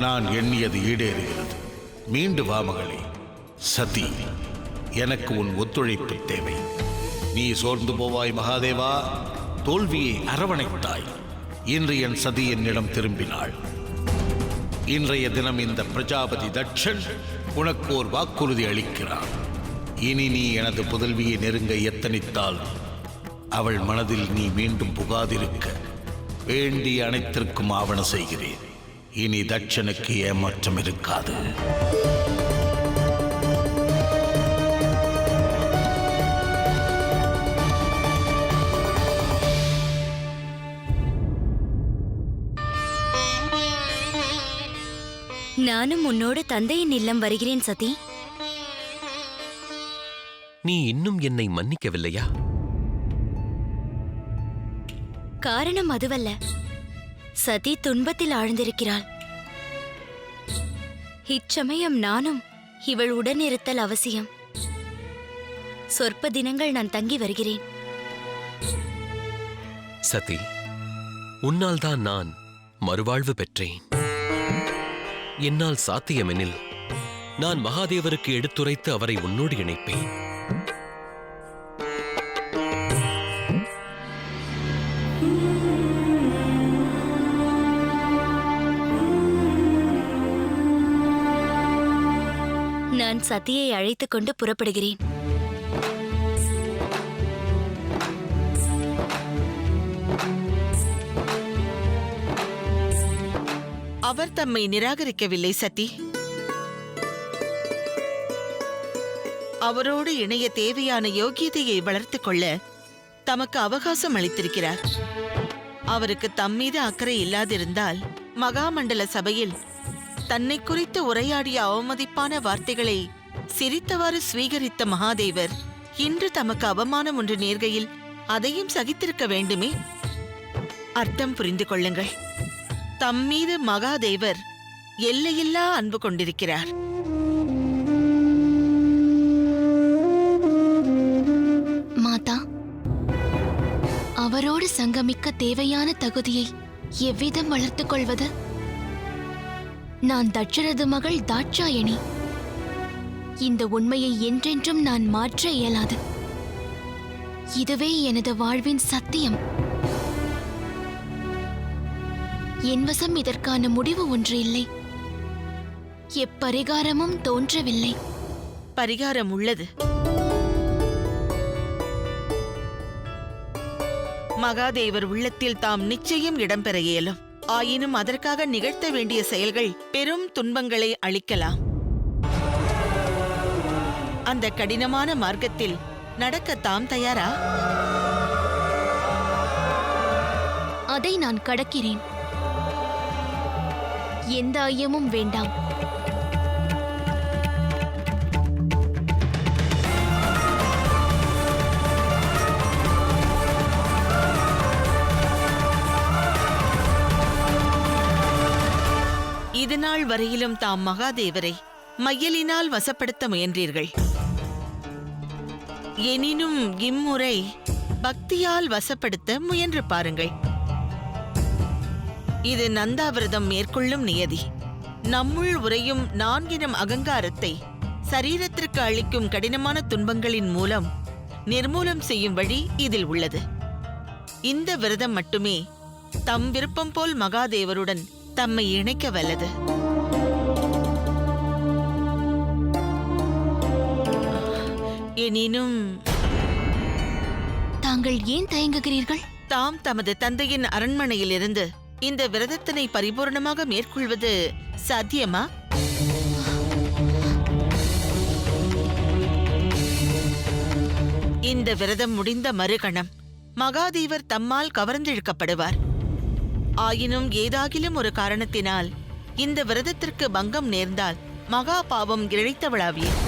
நான் எண்ணியது ஈடேறுகிறது. மீண்டு வா மகளே. சதி, எனக்கு உன் ஒத்துழைப்பு தேவை. நீ சோர்ந்து போவாய் மகாதேவா. தோல்வியை அரவணைத்தாய். இன்று என் சதி என்னிடம் திரும்பினாள். இன்றைய தினம் இந்த பிரஜாபதி தட்சன் உனக்கு ஒரு வாக்குறுதி அளிக்கிறான். இனி நீ எனது புதல்வியை நெருங்க எத்தனித்தால் அவள் மனதில் நீ மீண்டும் புகாதிருக்க வேண்டிய அனைத்திற்கும் ஆவண செய்கிறேன். இனி தட்சனுக்கு ஏமாற்றம் இருக்காது. நானும் உன்னோட தந்தையின் இல்லம் வருகிறேன் சதி. நீ இன்னும் என்னை மன்னிக்கவில்லையா? காரணம் அதுவல்ல. சதி துன்பத்தில் ஆழ்ந்திருக்கிறாள். இச்சமயம் நானும் இவள் உடனிருத்தல் அவசியம். சொற்ப தினங்கள் நான் தங்கி வருகிறேன். சதி, உன்னால் தான் நான் மறுவாழ்வு பெற்றேன். என்னால் சாத்தியமெனில் நான் மகாதேவருக்கு எடுத்துரைத்து அவரை உன்னோடு இணைப்பேன். நான் சதியை அழைத்துக் கொண்டு புறப்படுகிறேன். அவர் தம்மை நிராகரிக்கவில்லை சதி. அவரோடு இணைய தேவையான யோகியதையை வளர்த்துக் கொள்ள தமக்கு அவகாசம் அளித்திருக்கிறார். அவருக்கு தம்மீது அக்கறை இல்லாதிருந்தால் மகாமண்டல சபையில் தன்னை குறித்து உரையாடிய அவமதிப்பான வார்த்தைகளை சிரித்தவாறு ஸ்வீகரித்த மகாதேவர் இன்று தமக்கு அவமானம் ஒன்று நேர்கையில் அதையும் சகித்திருக்க வேண்டுமே. அர்த்தம் புரிந்து கொள்ளுங்கள். தம்மீது மகாதேவர் எல்லையில்லா அன்பு கொண்டிருக்கிறார். மாதா, அவரோடு சங்கமிக்க தேவையான தகுதியை எவ்விதம் வளர்த்துக் கொள்வது? நான் தட்சரது மகள் தாட்சாயணி. இந்த உண்மையை என்றென்றும் நான் மாற்ற இயலாது. இதுவே எனது வாழ்வின் சத்தியம். என் வசம் இதற்கான முடிவு ஒன்று இல்லை. எப்பரிகாரமும் தோன்றவில்லை. பரிகாரம் உள்ளது. மகாதேவர் உள்ளத்தில் தாம் நிச்சயம் இடம்பெற இயலும். ஆயினும் அதற்காக நிகழ்த்த வேண்டிய செயல்கள் பெரும் துன்பங்களை அளிக்கலாம். அந்த கடினமான மார்க்கத்தில் நடக்க தாம் தயாரா? அதை நான் கடக்கிறேன். எந்த ஐயமும் வேண்டாம். இதுநாள் வரையிலும் தாம் மகாதேவரை மையலினால் வசப்படுத்த முயன்றீர்கள். எனினும் இம்முறை பக்தியால் வசப்படுத்த முயன்று பாருங்கள். இது நந்தாவிரதம் மேற்கொள்ளும் நியதி. நம்முள் உறையும் நான்கினம் அகங்காரத்தை சரீரத்திற்கு அளிக்கும் கடினமான துன்பங்களின் மூலம் நிர்மூலம் செய்யும் வழி இதில் உள்ளது. இந்த விரதம் மட்டுமே தம் விருப்பம் போல் மகாதேவருடன் தம்மை இணைக்க வல்லது. எனினும் தாங்கள் ஏன் தயங்குகிறீர்கள்? தாம் தமது தந்தையின் அரண்மனையிலிருந்து இந்த விரதத்தினை பரிபூர்ணமாக மேற்கொள்வது சாத்தியமா? இந்த விரதம் முடிந்த மறுகணம் மகாதேவர் தம்மால் கவர்ந்திழுக்கப்படுவார். ஆயினும் ஏதாகிலும் ஒரு காரணத்தினால் இந்த விரதத்திற்கு பங்கம் நேர்ந்தால் மகா பாவம் இழைத்தவளாவீர்.